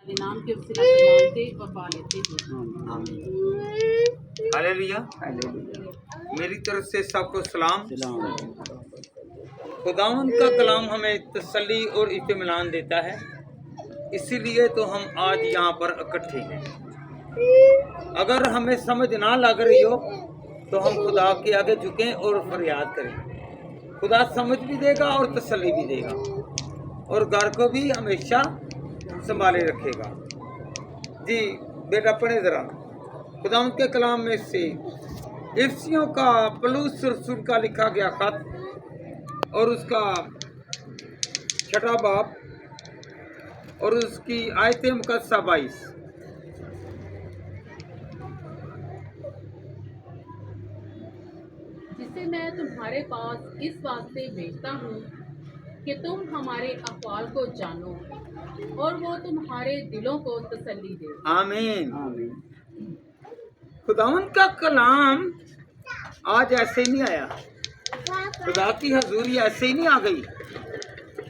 नाम के वसीला से मांगते और पा लेते हैं। हालेलुया। मेरी तरफ से सबको सलाम। खुदावंद का कलाम हमें तसल्ली और इत्मीनान देता है, इसीलिए तो हम आज यहाँ पर इकट्ठे हैं। अगर हमें समझ ना लग रही हो तो हम खुदा के आगे झुकें और फरियाद करें। खुदा समझ भी देगा और तसल्ली भी देगा और घर को भी हमेशा संभाले रखेगा। जी बेटा पढ़े जरा खुदावंद के कलाम में से इफ्सियों का पलूस रसूल का लिखा गया खत और उसका 6 बाब और उसकी आयते मुकद्दसा 22। जिसे मैं तुम्हारे पास इस वास्ते भेजता हूँ कि तुम हमारे अहवाल को जानो और वो तुम्हारे दिलों को तसल्ली दे। आमीन। खुदावंद का कलाम आज ऐसे ही नहीं आया, खुदा की हजूरी ऐसे ही नहीं आ गई।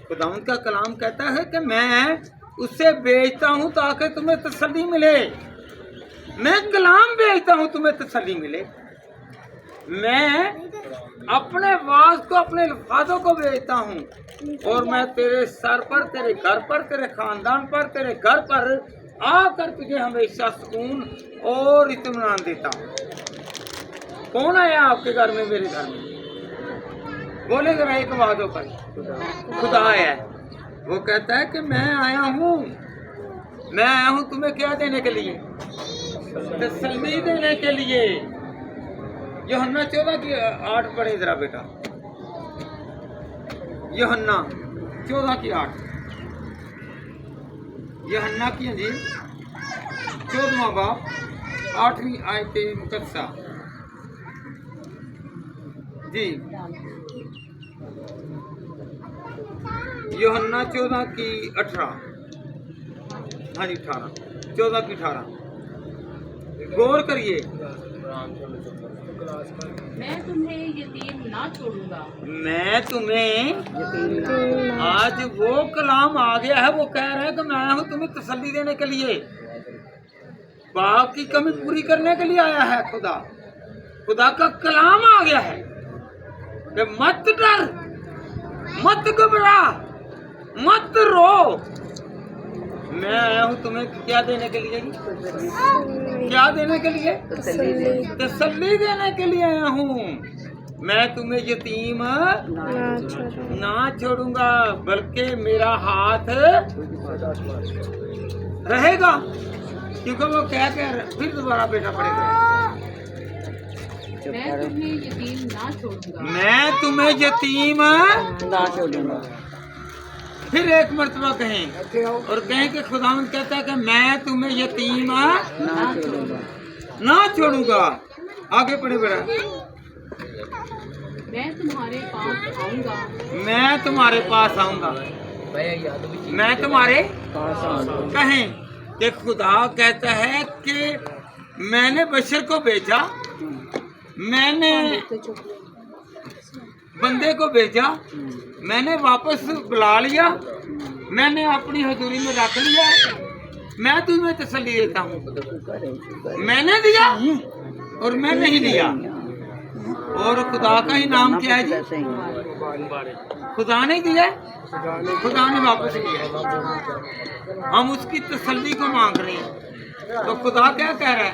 खुदावंद का कलाम कहता है कि मैं उसे भेजता हूँ ताकि तुम्हें तसल्ली मिले। मैं कलाम भेजता हूँ तुम्हें तसल्ली मिले। मैं अपने वाज को, अपने अल्फाजों को भेजता हूँ और मैं तेरे सर पर, तेरे घर पर, तेरे खानदान पर, तेरे घर पर आकर तुझे हमेशा सुकून और इत्मीनान देता हूँ। कौन आया आपके घर में, मेरे घर में? बोले जरा एक वादों पर। खुदा आया है। वो कहता है कि मैं आया हूँ तुम्हें क्या देने के लिए? तसल्ली देने के लिए। यूहन्ना 14:8 पढ़े जरा बेटा। यूहन्ना 14:8। यूहन्ना की अंजील 14वां बाब 8वीं आयते मुकद्दसा। जी यूहन्ना 14:18। हाँ जी 18, 14:18 गौर करिए। मैं तुम्हें यतीम ना छोड़ूंगा। मैं तुम्हें, आज वो कलाम आ गया है, वो कह रहा है कि मैं हूँ तुम्हें तसल्ली देने के लिए, बाप की कमी पूरी करने के लिए आया है। खुदा का कलाम आ गया है कि मत डर, मत घबरा, मत रो। मैं आया हूँ तुम्हें क्या देने के लिए? क्या देने के लिए? तसल्ली देने के लिए आया हूँ। मैं तुम्हें यतीम ना छोड़ूंगा, बल्कि मेरा हाथ रहेगा। क्योंकि वो क्या कह रहा, फिर दोबारा बेटा पड़ेगा। मैं तुम्हें यतीम ना छोड़ूंगा। मैं तुम्हें यतीम ना छोड़ूंगा। फिर एक मर्तबा कहें और कहें कि खुदावंद कहता है कि मैं तुम्हें यतीम ना छोड़ूंगा। आगे पढ़े बेटा। मैं तुम्हारे पास आऊंगा। मैं तुम्हारे पास आऊंगा। मैं तुम्हारे कहें कि खुदा कहता है कि मैंने बशर को भेजा, मैंने बंदे को भेजा, मैंने वापस बुला लिया, मैंने अपनी हजूरी में रख लिया। मैं तुम्हें तसल्ली देता हूँ। मैंने दिया और मैं नहीं दिया। और खुदा का ही नाम क्या है जी? खुदा ने दिया, खुदा ने वापस लिया। हम उसकी तसल्ली को मांग रहे हैं। तो खुदा क्या कह रहा है?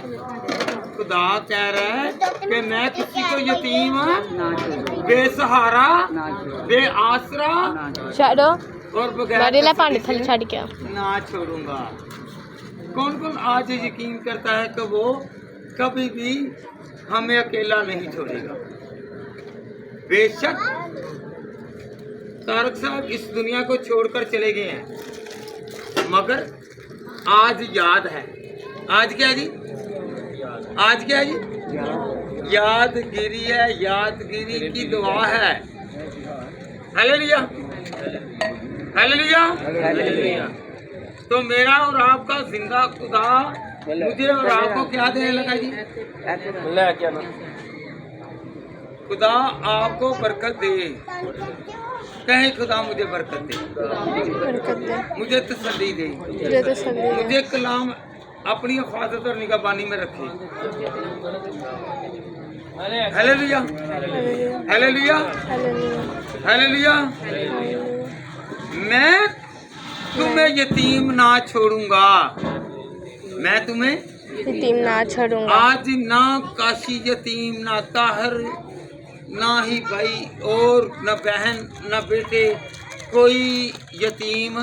खुदा कह रहा है कि मैं किसी को यतीम, बेसहारा, बेआसरा और बगैर ना छोड़ूंगा। कौन कौन आज यकीन करता है कि वो कभी भी हमें अकेला नहीं छोड़ेगा? बेशक तारक साहब इस दुनिया को छोड़कर चले गए हैं, मगर आज याद है। आज क्या जी? आज क्या जी? यादगिरी है, यादगिरी की दुआ है। Hallelujah, hallelujah, hallelujah. तो मेरा और आपका जिंदा खुदा मुझे और आपको क्या देने लगा जी? खुदा आपको बरकत दे। कहे खुदा मुझे बरकत दे, बरकत दे, मुझे तसल्ली दे, मुझे तसल्ली दे, मुझे कलाम अपनी हिफाजत और निगहबानी में रखे। Hallelujah, hallelujah, hallelujah. मैं तुम्हें यतीम ना छोड़ूंगा, मैं तुम्हें यतीम ना छोड़ूंगा। आज ना काशी यतीम, ना ताहर, ना ही भाई और न बहन न बेटे, कोई यतीम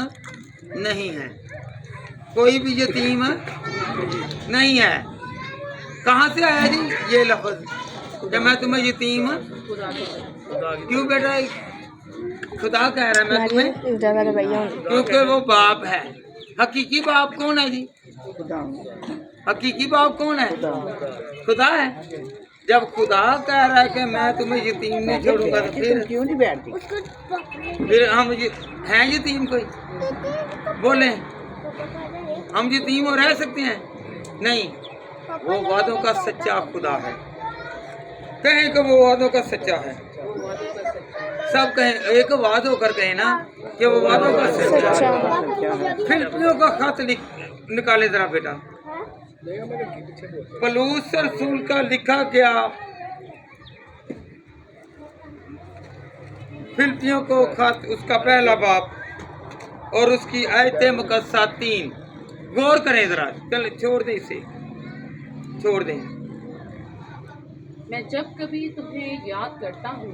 नहीं है, कोई भी यतीम नहीं है। कहाँ से आया जी ये लफ्ज कि मैं तुम्हें यतीम, क्यों बेटा खुदा कह रहा है मैं तुम्हें, क्योंकि वो बाप है। हकीकी बाप कौन है जी? हकीकी बाप कौन है? खुदा है। जब खुदा कह रहा है कि मैं तुम्हें यतीम नहीं छोड़ूंगा तो फिर क्यों नहीं बैठती? फिर हम हैं यतीम? कोई बोले हम यतीम हो रह सकते हैं? नहीं, वो वादों का सच्चा खुदा है। कहें कि वो वादों का सच्चा है, सब कहें एक वाद होकर कहें ना कि वो वादों का सच्चा है। फिलिपियों का खत निकाले जरा बेटा, पौलुस रसूल का लिखा गया फिलिपियों को खत, उसका पहला बाब और उसकी आयतें मुकद्दसा 3। गौर करें जरा, चल छोड़ दें इसे, छोड़ दें। मैं जब कभी तुम्हें याद करता हूँ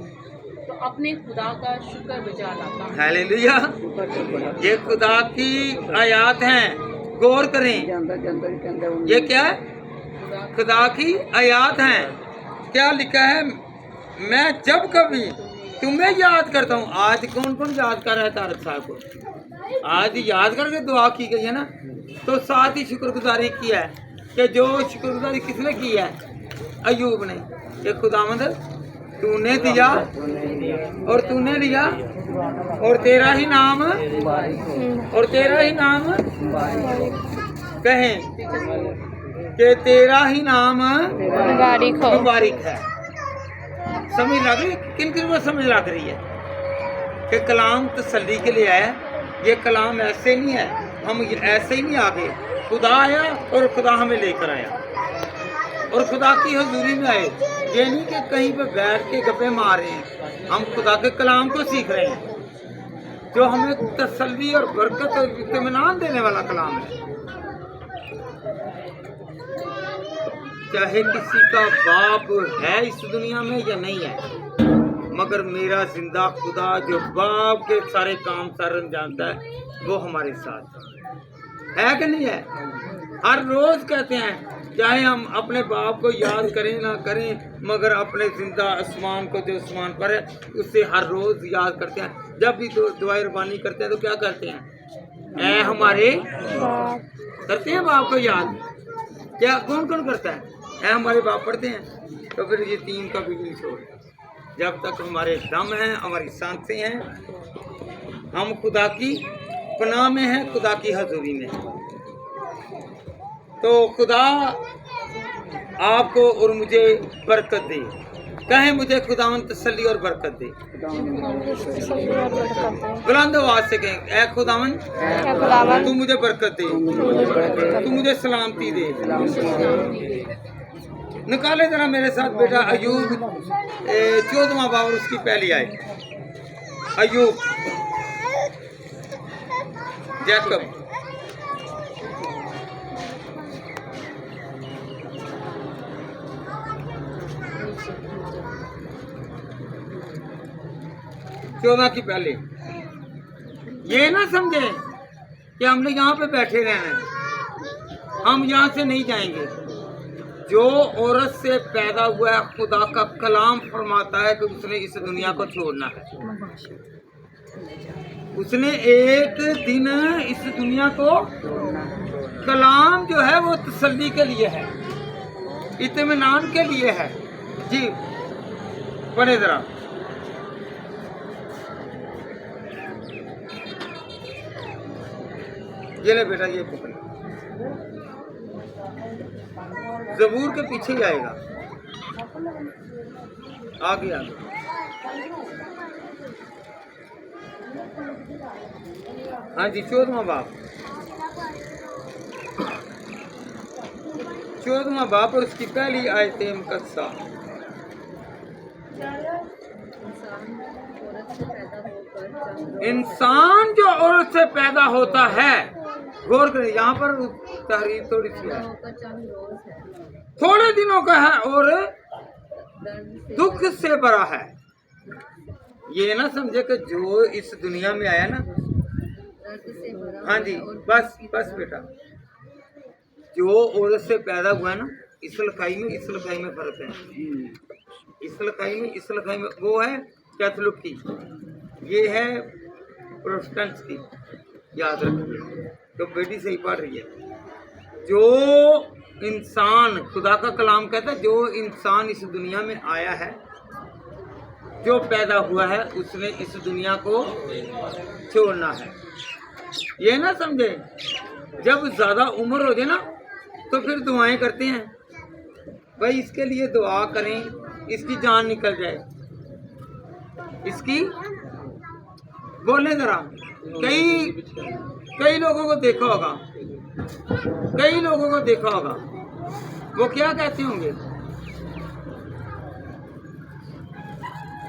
तो अपने खुदा का शुक्र बजा लाता हूँ। हालेलुया, ये खुदा की आयात हैं, गौर करें। ये क्या है? खुदा की आयात हैं। क्या लिखा है? मैं जब कभी तुम्हें याद करता हूँ। आज कौन कौन याद कर रहा है तारक साहब को? आज याद करके दुआ की गई है ना, तो साथ ही शुक्रगुजारी किया है कि जो शुक्रगुजारी किसने की है? अयूब ने। ये खुदावंद तूने दिया और तूने लिया और तेरा ही नाम, और तेरा ही नाम कहें कि तेरा ही नाम मुबारक है। समझ लग रही? किन किन को समझ लग रही है कि कलाम तसल्ली के लिए आया? ये कलाम ऐसे नहीं है, हम ऐसे ही नहीं आ गए। खुदा आया और खुदा हमें लेकर आया और खुदा की हजूरी में आए। ये नहीं कि कहीं पे बैठ के गप्पे मार रहे हैं, हम खुदा के कलाम को सीख रहे हैं जो हमें तसल्ली और बरकत और इत्मीनान देने वाला कलाम है। चाहे किसी का बाप है इस दुनिया में या नहीं है, मगर मेरा जिंदा खुदा जो बाप के सारे काम सर जानता है, वो हमारे साथ है कि नहीं है? हर रोज कहते हैं, चाहे हम अपने बाप को याद करें ना करें, मगर अपने जिंदा आसमान को जो आसमान पर है उससे हर रोज याद करते हैं। जब भी दुआ रबानी करते हैं तो क्या करते हैं? ऐ हमारे करते हैं बाप को याद। क्या कौन कौन करता है? ऐ हमारे बाप पढ़ते हैं। तो फिर ये 3 का भी नहीं छोड़। जब तक हमारे दम हैं, हमारी सांसें हैं, हम खुदा की पनाह में हैं, खुदा की हजूरी में। तो खुदा आपको और मुझे बरकत दे। कहें मुझे खुदावंद तसल्ली और बरकत दे। बुलंद आवाज से कहें, ऐ खुदावंद तू मुझे बरकत दे, तू मुझे सलामती दे। निकाले जरा मेरे साथ बेटा अयूब 14वां बाब और उसकी पहली आयत। अयूब, जैकब, चौदह की पहले। ये ना समझे कि हमने यहाँ पे बैठे रहना है, हम यहाँ से नहीं जाएंगे। जो औरत से पैदा हुआ है, खुदा का कलाम फरमाता है कि उसने इस दुनिया को छोड़ना है। उसने एक दिन इस दुनिया को, कलाम जो है वो तसल्ली के लिए है, इत्मीनान के लिए है। जी पढ़े जरा। ये ले बेटा, ये पकड़, ज़बूर के पीछे ही आएगा, आगे आगे। हाँ जी, 14वां बाब, 14वां बाब और उसकी पहली आयत मुकद्दसा। इंसान जो औरत से पैदा होता है, गौर करें, यहाँ पर तहरीर थोड़ी सी है, थोड़े दिनों का है और दुख से भरा है। ये ना समझे कि जो इस दुनिया में आया ना, हाँ जी, बस बस बेटा, जो औरत से पैदा हुआ है ना, इस लकाई में फर्क है। इस लकाई में वो है कैथोलिक की, ये है प्रोटेस्टेंट की, याद रखिए। तो बेटी सही पढ़ रही है। जो इंसान, खुदा का कलाम कहता है, जो इंसान इस दुनिया में आया है, जो पैदा हुआ है, उसने इस दुनिया को छोड़ना है। ये ना समझे जब ज्यादा उम्र हो जाए ना तो फिर दुआएं करते हैं, भाई इसके लिए दुआ करें, इसकी जान निकल जाए, इसकी बोले जरा। कई लोगों को देखा होगा, वो क्या कहते होंगे,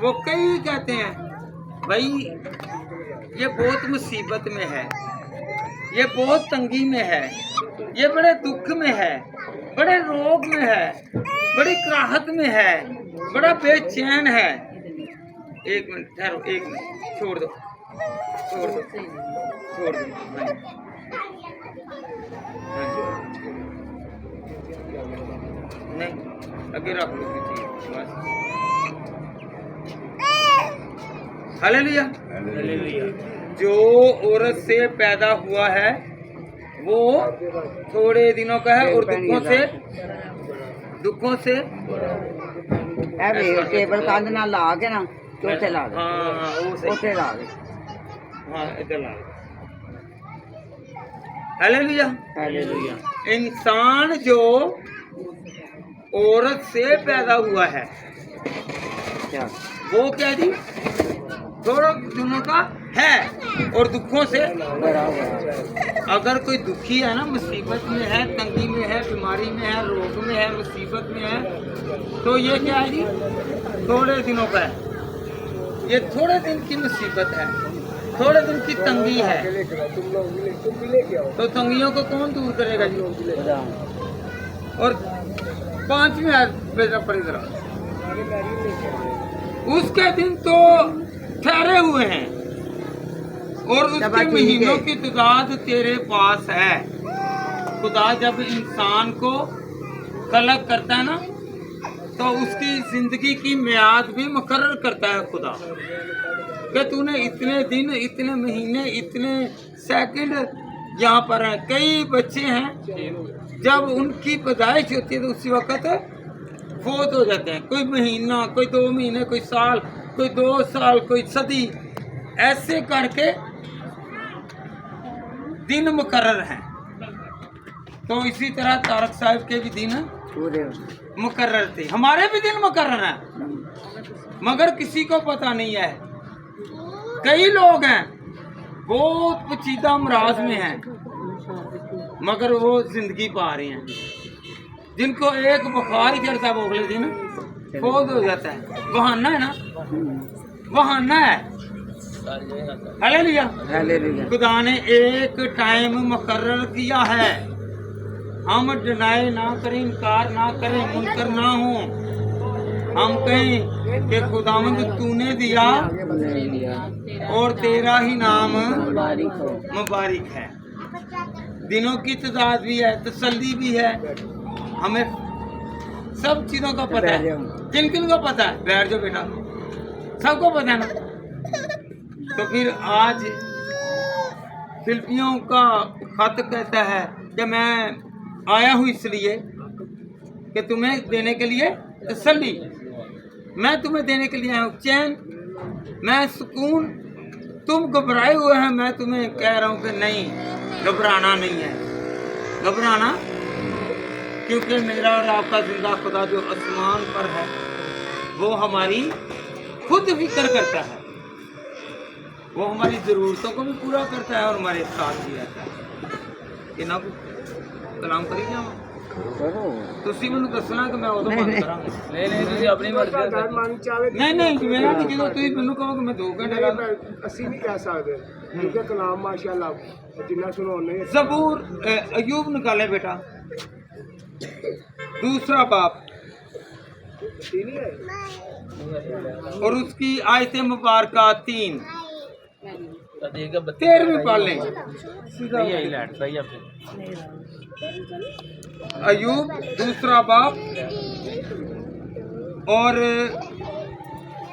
वो कई कहते हैं भाई ये बहुत मुसीबत में है, ये बहुत तंगी में है, ये बड़े दुख में है, बड़े रोग में है, बड़ी कराहत में है, बड़ा बेचैन है। एक मिनट ठहरो, एक मिनट, छोड़ दो। नहीं, आगे रख लो बस। हालेलुया। जो औरत से पैदा हुआ है वो थोड़े दिनों का है और दुखों से टेबल कंध ना ला के ना चौथे ला दे। हाँ वो सही, चौथे ला दे। हाँ इधर ला दे। हालेलुया। हालेलुया। इंसान जो औरत से पैदा हुआ है क्या वो क्या जी, थोड़े दिनों का है और दुखों से बड़ा हुआ। अगर कोई दुखी है ना, मुसीबत में है, तंगी में है, बीमारी में है, रोग में है, मुसीबत में है, तो ये क्या है जी, थोड़े दिनों का है। ये थोड़े दिन की मुसीबत है, थोड़े दिन की तंगी है, तो तंगियों को कौन दूर करेगा जी। और 5वीं आयत बेटा पढ़ी जरा। उसके दिन तो ठहरे हुए हैं और उसके महीनों की तादाद तेरे पास है। खुदा जब इंसान को खलक करता है ना, तो उसकी जिंदगी की मियाद भी मुकर्रर करता है खुदा, कि तूने इतने दिन, इतने महीने, इतने सेकंड यहाँ पर हैं। कई बच्चे हैं जब उनकी पैदाइश होती है तो उसी वक्त फौत हो जाते हैं। कोई महीना, कोई 2 महीने, कोई साल, कोई 2 साल, कोई सदी, ऐसे करके दिन मुकर्रर हैं। तो इसी तरह तारक साहब के भी दिन पूरे मुकर्रर थे, हमारे भी दिन मुकर्रर हैं, मगर किसी को पता नहीं है। कई लोग हैं बहुत पेचीदा अमराज में हैं, मगर वो जिंदगी पा रहे हैं। जिनको एक बुखार ही चढ़ता है वो अगले दिन फौत हो जाता है। बहाना है ना, बहाना है। हालेलुया। हालेलुया। खुदा ने एक टाइम मुकर्रर किया है, हम डिनाई ना करें, इनकार ना करें, मुनकर ना हो। हम कहें कि खुदावंद तूने दिया और तेरा ही नाम मुबारक है। दिनों की तादाद भी है, तसल्ली भी है, हमें सब चीजों का पता है। किन किन को पता है? बैठ जाओ बेटा, सबको पता है ना। तो फिर आज फिलिपियों का खत कहता है कि मैं आया हूँ इसलिए कि तुम्हें देने के लिए तसल्ली, मैं तुम्हें देने के लिए आया हूँ चैन, मैं सुकून। तुम घबराए हुए हैं, मैं तुम्हें कह रहा हूँ कि नहीं, घबराना नहीं है, घबराना, क्योंकि मेरा और आपका जिंदा खुदा जो आसमान पर है वो हमारी खुद फिक्र करता है। वो हमारी ज़रूरतों को भी पूरा करता है और हमारे साथ भी रहता है। कि ना कलाम करी जावा ਤੁਸੀਂ ਮੈਨੂੰ ਦੱਸਣਾ ਕਿ ਮੈਂ ਉਦੋਂ ਬੰਦ ਕਰਾਂਗਾ। ਨਹੀਂ ਤੁਸੀਂ ਆਪਣੀ ਮਰਜ਼ੀ ਨਹੀਂ ਮੇਰਾ ਨਹੀਂ ਜਦੋਂ ਤੁਸੀਂ ਮੈਨੂੰ ਕਹੋ ਕਿ ਮੈਂ 2 ਘੰਟੇ ਲਾ ਅਸੀਂ ਨਹੀਂ ਕਹਿ ਸਕਦੇ ਕਿਉਂਕਿ ਕਲਾਮ ਮਾਸ਼ਾਅੱਲਾ ਜਿੰਨਾ ਸੁਣਾਉਣੇ ज़बूर अयूब निकाले बेटा दूसरा बाप और उसकी आयत मुबारका 3 13वीं पढ़ लें। अयूब दूसरा बाप और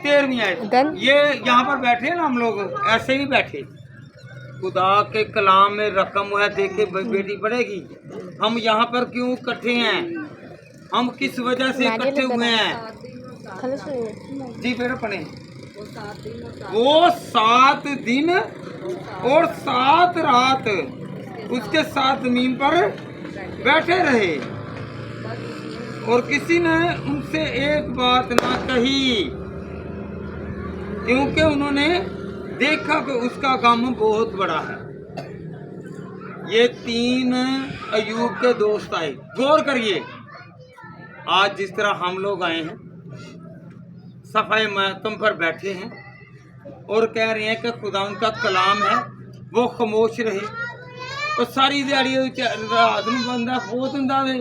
13वीं आयत। ये यहाँ पर बैठे हैं ना हम लोग ऐसे ही बैठे, खुदा के कलाम में रकम है देखे बेटी पड़ेगी। हम यहाँ पर क्यों इकट्ठे हैं, हम किस वजह से इकट्ठे हुए हैं? जी फिर पढ़े। वो 7 दिन और 7 रात उसके साथ जमीन पर बैठे रहे और किसी ने उनसे एक बात ना कही, क्योंकि उन्होंने देखा कि उसका गम बहुत बड़ा है। ये 3 अयूब के दोस्त आए। गौर करिए, आज जिस तरह हम लोग आए हैं सफाई महकम पर बैठे हैं और कह रहे हैं कि खुदा उनका कलाम है वो खामोश रहे, और सारी दिहाड़ी रात में बंदा बहुत हुंदा वे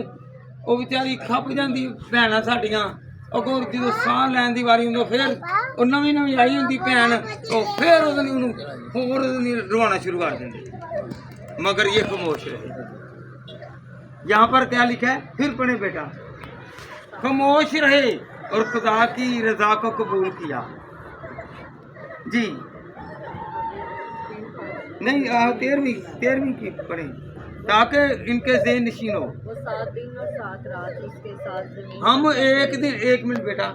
वो बेचारी खप जाती भैन साड़ियाँ अगों जो साह लैन की वारी होंगे फिर वो नवी नवी आई होंगी भैन वो फिर होर रवाना शुरू कर देंगे, मगर ये खामोश रहे। यहाँ पर क्या लिखा है फिर पढ़े बेटा, खामोश रहे और खुदा की रजा को कबूल किया। जी नहीं 13वीं की पढ़े ताकि इनके ज़हन नशीन हो। वो 7 दिन और 7 रात उसके साथ जमीन हम एक दिन 1 मिनट बेटा,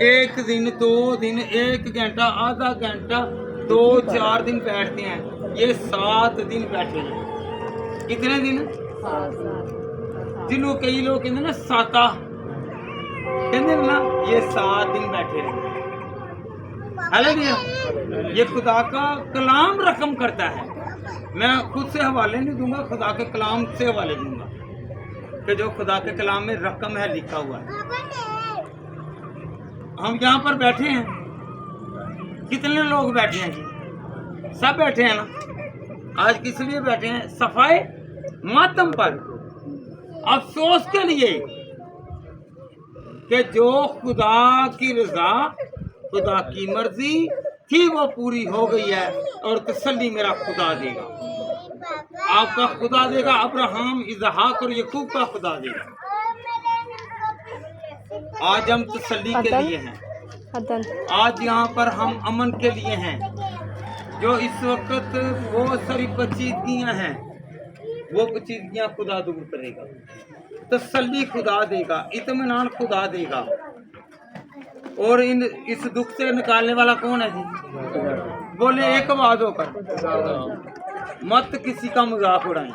1 दिन 2 दिन 1 घंटा आधा घंटा 2-4 दिन बैठते हैं, ये 7 दिन बैठे हैं। कितने दिन? जिन्हों कई लोग कहते ना साता कहते ना, ये 7 दिन बैठे रहे। हालेलुया। ये खुदा का कलाम रकम करता है। मैं खुद से हवाले नहीं दूंगा, खुदा के कलाम से हवाले दूंगा कि जो खुदा के कलाम में रकम है लिखा हुआ है। हम यहाँ पर बैठे हैं, कितने लोग बैठे हैं जी? सब बैठे हैं ना। आज किस लिए बैठे हैं? सफाई मातम पर, अफसोस के लिए कि जो खुदा की रजा खुदा की मर्जी थी वो पूरी हो गई है, और तसल्ली मेरा खुदा देगा, आपका खुदा देगा, अब्राहम इसहाक और यकूब का खुदा देगा। आज हम तसल्ली के लिए हैं, आज यहाँ पर हम अमन के लिए हैं। जो इस वक्त बहुत सारी पेचीदगियाँ हैं वो पेचीदगियाँ खुदा दूर करेगा, तसल्ली खुदा देगा, इत्मीनान खुदा देगा। और इस दुख से निकालने वाला कौन है जी? बोले एक आवाज होकर, मत किसी का मजाक उड़ाएं,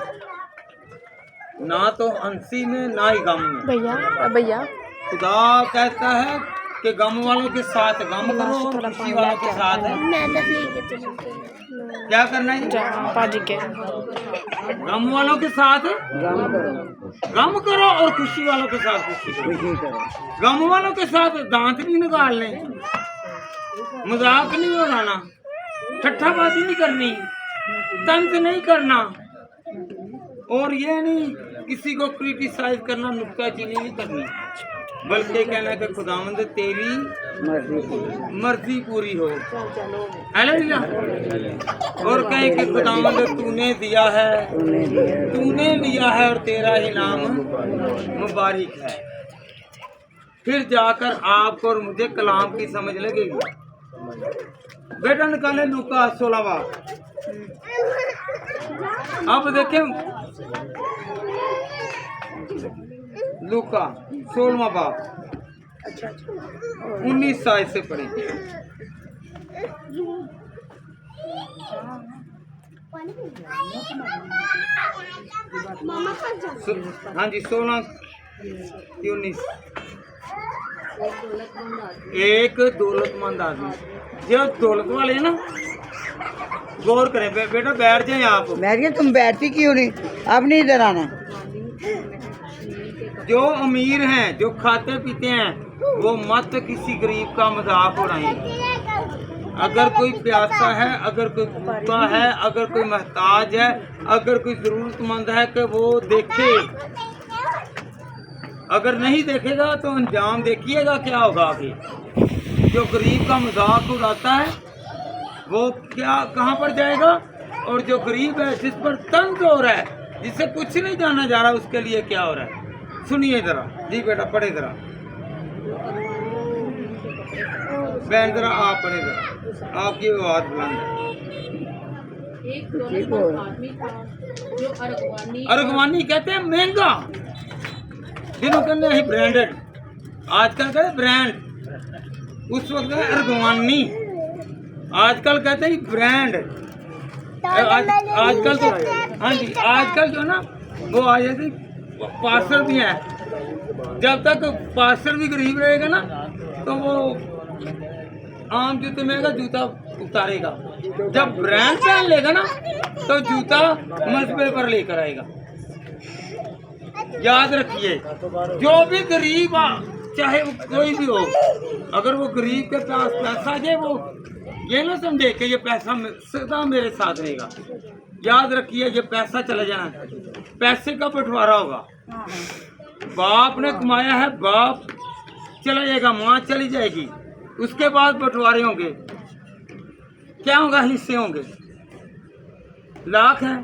ना तो हंसी में ना ही गम में। भैया खुदा कहता है कि गम वालों के साथ गम करो और खुशी वालों के साथ क्या करना है? गम वालों के साथ गम करो और खुशी वालों के साथ खुशी करो। गम वालों के साथ दांत नहीं निकालने, मजाक नहीं उड़ाना, ठट्ठाबाजी नहीं करनी, तंज नहीं करना, और ये नहीं किसी को क्रिटिसाइज करना, नुक्ताचीनी नहीं करनी, बल्कि कहना कि खुदावंद तेरी मर्जी पूरी हो। हालेलुया। और कहे कि खुदावंद तूने दिया है और तेरा ही नाम मुबारक है। फिर जाकर आपको और मुझे कलाम की समझ लगेगी। बेटा निकाले लूका 16वां। अब देखें लूका 16वां बाब 19 आयत से पढ़े। हाँ जी 16 की 19। एक दौलतमंद आदमी, जो दौलत वाले है ना गौर करें बेटा, बैठ जाए आप। मैरिया तुम बैठती क्यों नहीं? अब नहीं इधर आना। जो अमीर हैं, जो खाते पीते हैं, वो मत किसी गरीब का मजाक उड़ाएं। अगर कोई प्यासा है, अगर कोई भूखा है, अगर कोई मोहताज है, अगर कोई जरूरतमंद है कि वो देखे। अगर नहीं देखेगा तो अंजाम देखिएगा क्या होगा आगे। जो गरीब का मजाक उड़ाता है वो क्या कहाँ पर जाएगा, और जो गरीब है, जिस पर तंज हो रहा है, जिसे कुछ नहीं जाना जा रहा, उसके लिए क्या हो रहा है। सुनिए जरा जी बेटा, पढ़े जरा बहन, जरा आप पढ़े जरा, आपकी आवाज बुलंद है। एक दौलतमंद आदमी था जो अर्गवानी कहते हैं महंगा, जिन्हों कहते हैं ब्रांडेड, आजकल कहते हैं ब्रांड, उस वक्त अर्गवानी, आजकल कहते हैं ब्रांड। आजकल तो हाँ जी, आजकल जो ना वो आ जाती पार्सल भी है। जब तक पार्सल भी गरीब रहेगा ना तो वो आम जूते में जूता उतारेगा। जब ब्रांड पहन लेगा ना तो जूता मजबे पर लेकर आएगा। याद रखिए, जो भी गरीब चाहे वो कोई भी हो, अगर वो गरीब के पास पैसा है, वो ये ना समझे कि ये पैसा सदा मेरे साथ रहेगा। याद रखिए, ये पैसा चला जाना, पैसे का बंटवारा होगा। बाप ने कमाया है, बाप चला जाएगा, माँ चली जाएगी, उसके बाद बंटवारे होंगे। क्या होगा? हिस्से होंगे। लाख है,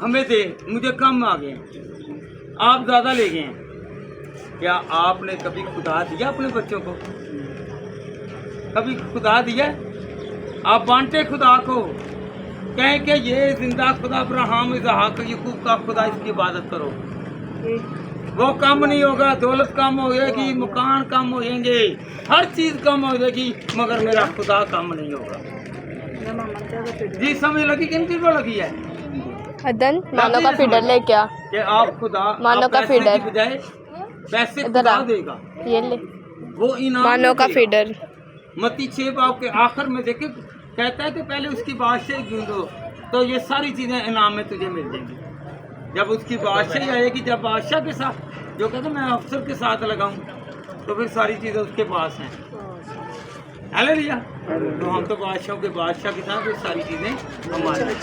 हमें दे, मुझे कम आ गए, आप ज्यादा ले गए हैं। क्या आपने कभी खुदा दिया अपने बच्चों को? कभी खुदा दिया? आप बांटे खुदा को, कहें कि ये जिंदा खुदा अब्राहम, इसहाक, याकूब का खुदा, इसकी इबादत करो। वो कम नहीं होगा, दौलत कम हो जाएगी, मकान कम हो जाएंगे, हर चीज कम हो जाएगी, मगर मेरा खुदा कम नहीं होगा। जी समझ लगी? किन चीज को लगी है? अदन मानो का फीडर ले क्या कि आप खुदा मानो का फीडर बजाय पैसे इधर खुदा आ, देगा, ये ले वो इनाम मानो का देगा। फीडर। मत्ती 6 बाब के आखिर में देखे कहता है कि पहले उसकी बादशाही ढूंढो तो ये सारी चीजें इनाम में तुझे मिल जाएंगी। जब उसकी बादशाही आएगी, जब बादशाह के साथ, जो कहते मैं अफसर के साथ लगाऊं, तो फिर सारी चीजें उसके पास हैं। हालेलुया। तो हम तो बादशाहों के बादशाह के साथ, तो सारी चीजें हमारी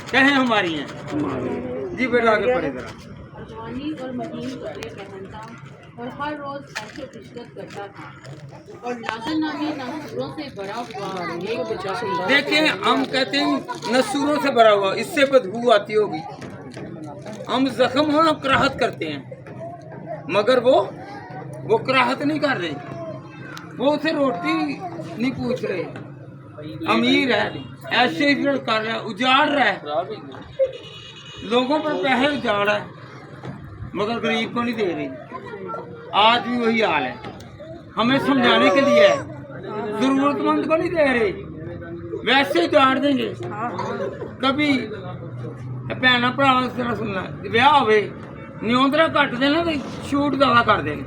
कहें हमारी हैं। जी बेटा आगे पढ़े जरा। अर्गवानी और महीन कपड़े पहनता और हर रोज ऐसे इश्कत करता था और नाजन नामी नसूरों से भरा हुआ एक बच्चा सुंदर। देखें, हम कहते हैं नसूरों से भरा हुआ, इससे बदबू आती होगी। हम जख्म हो, कराहत करते हैं, मगर वो कराहत नहीं कर रहे, वो उसे रोटी नहीं पूछ रहे। अमीर है, ऐसे ही कर रहा है, उजाड़ रहा है, लोगों पर पैसे उजाड़ रहा है, मगर गरीब को नहीं दे रही। आज भी वही हाल है। हमें समझाने के लिए है, जरूरतमंद को नहीं दे रहे, वैसे उजाड़ देंगे। कभी भैन भरा सुनना, ब्याह होवे न्योंदरा घट देना तो छूट ज्यादा कर देंगे।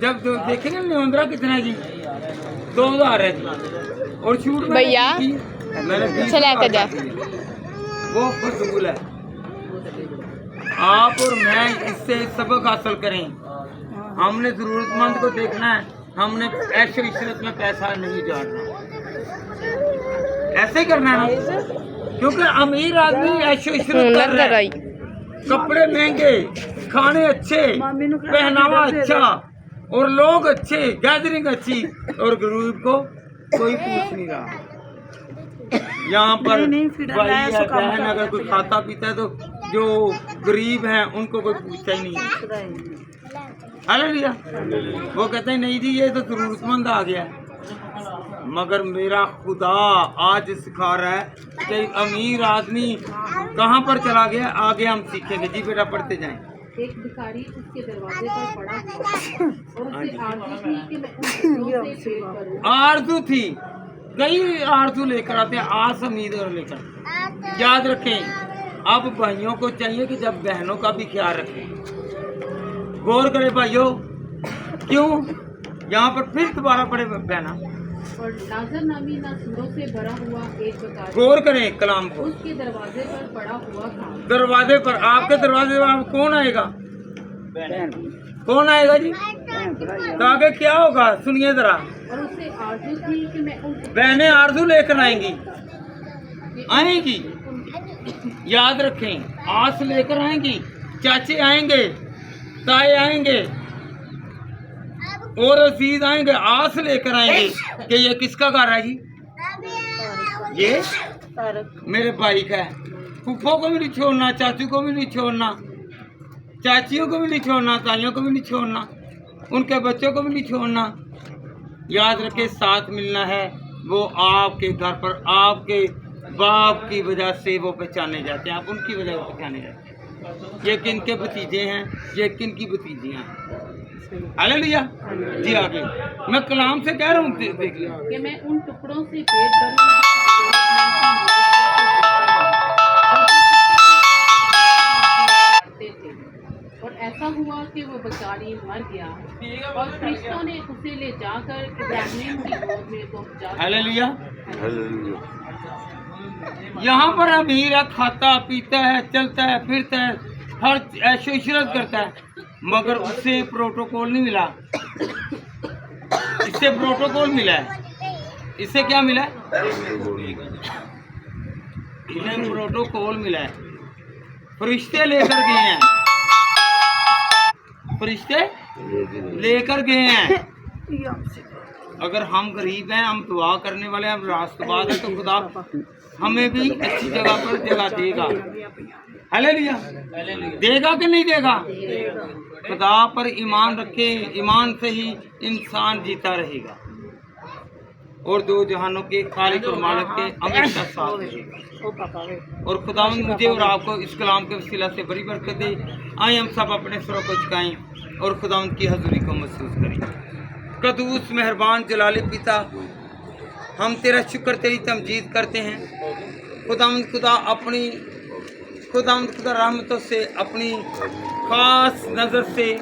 जब देखेंगे न्योंदरा कितना है जी, 2000 है जी, और छूट भैया चला कर जा, वो फजूल है। आप और मैं इससे सबक हासिल करें। हमने जरूरतमंद को देखना है, हमने ऐशो इशरत में पैसा नहीं उजाड़ना, ऐसे ही करना है ना, क्योंकि अमीर आदमी ऐशो इशरत कर रहा है, कपड़े महंगे, खाने अच्छे, पहनावा अच्छा, और लोग अच्छे, गैदरिंग अच्छी, और गरीब को कोई पूछ नहीं रहा। यहाँ पर भाई है, बहन, अगर कोई खाता पीता है तो जो गरीब हैं उनको कोई पूछता ही नहीं। हालेलुया। वो कहते हैं नहीं जी, ये तो जरूरतमंद आ गया, मगर मेरा खुदा आज सिखा रहा है कि अमीर आदमी कहाँ पर चला गया। आगे हम सीखेंगे। जी बेटा पढ़ते जाएं। एक भिखारी उसके दरवाजे पर पड़ा हुआ और उसे आरज़ू थी कि मैं उन लोगों से पेट करूं। आरज़ू थी, कई आरज़ू लेकर आते हैं, आस उम्मीद और लेकर। याद रखें, अब भाइयों को चाहिए कि जब बहनों का भी ख्याल रखें। गौर करें भाइयों, क्यों यहाँ पर फिर दोबारा पड़े बहना, और नाजर नामी नासूरों से भरा हुआ एक बकारी गौर करें कलाम को। उसके दरवाजे पर पड़ा हुआ था। दरवाजे पर, आपके दरवाजे पर अब कौन आएगा? कौन आएगा जी? तो आगे क्या होगा सुनिए जरा। और उसे आरज़ू थी कि मैं उन बहनें आरज़ू लेकर आएंगी, आएंगी, याद रखें, आस लेकर आएंगी। चाचे आएंगे, ताए आएंगे और अजीज आएंगे, आस लेकर आएंगे कि ये किसका घर है जी? ये मेरे भाई का है। फूफो को भी नहीं छोड़ना, चाचू को भी नहीं छोड़ना, चाचियों को भी नहीं छोड़ना, ताइयों को भी नहीं छोड़ना, उनके बच्चों को भी नहीं छोड़ना। याद रखे, साथ मिलना है। वो आपके घर पर आपके बाप की वजह से वो पहचाने जाते हैं, आप उनकी वजह से पहचाने जाते हैं। ये किन के भतीजे हैं, ये किन की भतीजियाँ हैं। हालेलुया जी। आगे मैं कलाम से कह रहा हूँ, देखिए कि मैं उन टुकड़ों से पेट भरूंगा और ऐसा हुआ कि वो बेचारी मर गया और फरिश्तों ने उसे ले जाकर इब्राहिम की गोद में पहुंचा। हालेलुया। यहाँ पर अमीर है, खाता पीता है, चलता है, फिरता है, हर ऐशो इशरत करता है, मगर उससे प्रोटोकॉल नहीं मिला। इससे प्रोटोकॉल मिला है। इससे क्या मिला है? इन्हें प्रोटोकॉल मिला है। फरिश्ते लेकर गए हैं, फरिश्ते लेकर गए हैं। अगर हम गरीब हैं, हम दुआ करने वाले हैं, हम रास्तबाज हैं, तो खुदा हमें भी अच्छी जगह पर जगह देगा। हालेलुया। देगा कि नहीं देगा? खुदा पर ईमान रखे, ईमान से ही इंसान जीता रहेगा और दो जहानों के खालिक और मालिक के हमेशा साथ रहेगा। और खुदा मुझे और आपको इस कलाम के वसीला से बड़ी बरकत दे। आए हम सब अपने सरों को झुकाएं और खुदा की हजूरी को महसूस करें। कदूस मेहरबान जलाली पिता, हम तेरा शुक्र, तेरी तमजीद करते हैं। खुदा अपनी खुदा रहमतों से, अपनी खास नज़र से,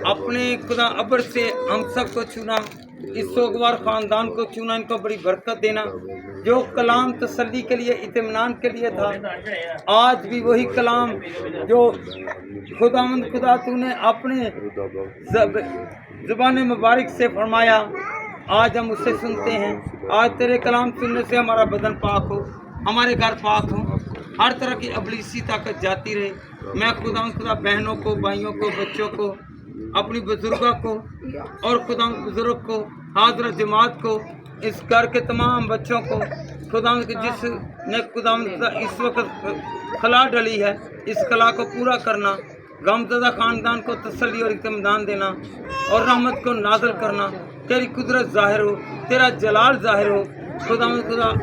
अपने खुदा अबर से हम सबको चुना, इस सोगवार ख़ानदान को चुना। इनको बड़ी बरकत देना। जो कलाम तसल्ली के लिए, इत्मीनान के लिए था, आज भी वही कलाम जो खुदा तूने अपने ज़बान मुबारक से फरमाया, आज हम उससे सुनते हैं। आज तेरे कलाम सुनने से हमारा बदन पाक हो, हमारे घर पाक हो, हर तरह की अबलीसी ताकत जाती रहे। मैं खुदा बहनों को, भाइयों को, बच्चों को, अपनी बुजुर्गों को और खुदा बुजुर्ग को, हाज़रा जमात को, इस घर के तमाम बच्चों को, खुदा जिसने खुदा इस वक्त खला डली है, इस खला को पूरा करना, गमज़दा ख़ानदान को तसल्ली और इत्मीनान देना और रहमत को नाज़िल करना। तेरी कुदरत ज़ाहिर हो, तेरा जलाल ज़ाहिर हो। खुदा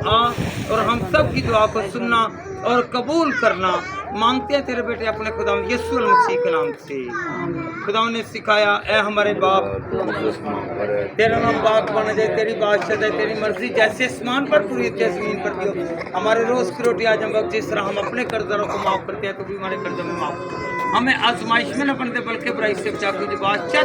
आ और हम सब की दुआ को सुनना और कबूल करना मांगते हैं तेरे बेटे अपने खुदा यीशु मसीह के नाम से। खुदा ने सिखाया, ए हमारे बाप, तेरा नाम पाक बना जाए, तेरी बादशाह जाए, तेरी मर्जी जैसे आसमान पर पूरी जैसे ज़मीन पर भी हो। हमारे रोज़ की रोटी आज हम वक्त, जिस तरह हम अपने कर्जदारों को माफ़ करते हैं, तो भी हमारे कर्जों में माफ़ कर। हमें आजमाइश में न बनते बल्कि बुराई से बचा, तुझे बादशाह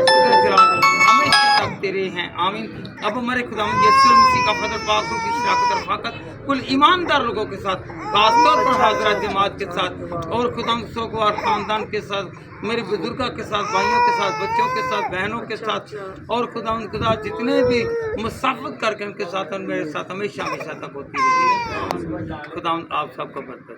हमेशा तक तेरे हैं। आमीन। अब हमारे खुदा यीशु मसीह का फजल पाक की शराकत और फाकत कुल ईमानदार लोगों के साथ, खासतौर पर हाज़रा जमात के साथ और खुदा सोगवार ख़ानदान के साथ, मेरे बुजुर्गों के साथ, भाइयों के साथ, बच्चों के साथ, बहनों के साथ और खुदा जितने भी मुसाफत करके उनके साथ और मेरे साथ हमेशा तक होती रही। खुदा आप सबको बरकत।